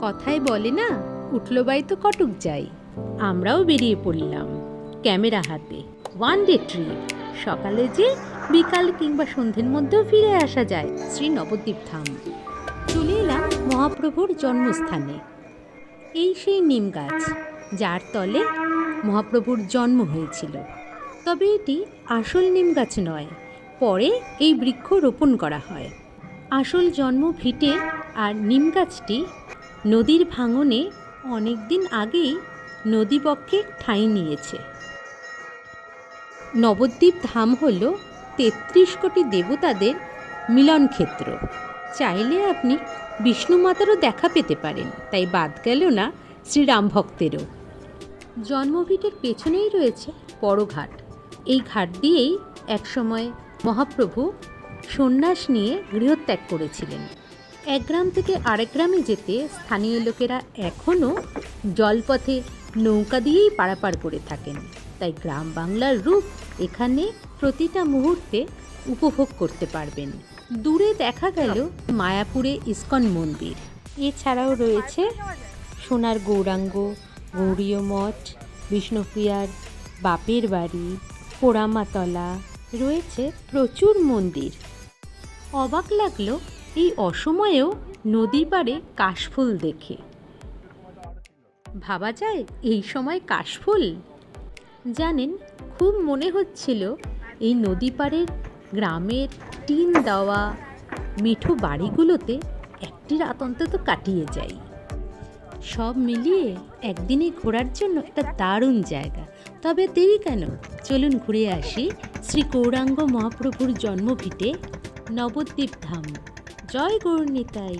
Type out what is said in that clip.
কথায় বলে না, উঠলো বাই তো কটক যাই। আমরাও বেরিয়ে পড়লাম ক্যামেরা হাতে। ওয়ান ডে ট্রিপ, সকালে যে বিকাল কিংবা সন্ধ্যের মধ্যেও ফিরে আসা যায় শ্রী নবদ্বীপ ধাম। চলে এলাম মহাপ্রভুর জন্মস্থানে। এই সেই নিম গাছ যার তলে মহাপ্রভুর জন্ম হয়েছিল। তবে এটি আসল নিম গাছ নয়, পরে এই বৃক্ষ রোপণ করা হয়। আসল জন্ম ভিটে আর নিম গাছটি নদীর ভাঙনে অনেক দিন আগেই নদীবক্ষে ঠাঁই নিয়েছে। নবদ্বীপ ধাম হল ৩৩ কোটি দেবতাদের মিলনক্ষেত্র। চাইলে আপনি বিষ্ণু মাতারও দেখা পেতে পারেন, তাই বাদ গেল না শ্রীরাম ভক্তেরও। জন্মভিটের পেছনেই রয়েছে বড় ঘাট। এই ঘাট দিয়েই একসময় মহাপ্রভু সন্ন্যাস নিয়ে গৃহত্যাগ করেছিলেন। এক গ্রাম থেকে আরেক গ্রামে যেতে স্থানীয় লোকেরা এখনও জলপথে নৌকা দিয়েই পারাপার করে থাকেন। তাই গ্রাম বাংলার রূপ এখানে প্রতিটা মুহূর্তে উপভোগ করতে পারবেন। দূরে দেখা গেল মায়াপুরে ইস্কন মন্দির। এছাড়াও রয়েছে সোনার গৌরাঙ্গ, গৌরীয় মঠ, বিষ্ণুপ্রিয়ার বাপের বাড়ি, পোড়ামাতলা, রয়েছে প্রচুর মন্দির। অবাক লাগলো এই অসময়েও নদীর পাড়ে কাশফুল দেখে। ভাবা যায় এই সময় কাশফুল? জানেন, খুব মনে হচ্ছিল এই নদী পাড়ের গ্রামের টিন দেওয়া মিঠু বাড়িগুলোতে একটি রাত অন্তত কাটিয়ে যাই। সব মিলিয়ে একদিনে ঘোরার জন্য একটা দারুণ জায়গা। তবে দেরি কেন, চলুন ঘুরে আসি শ্রী গৌরাঙ্গ মহাপ্রভুর জন্মভিটে নবদ্বীপ ধাম। জয় গৌর নিতাই।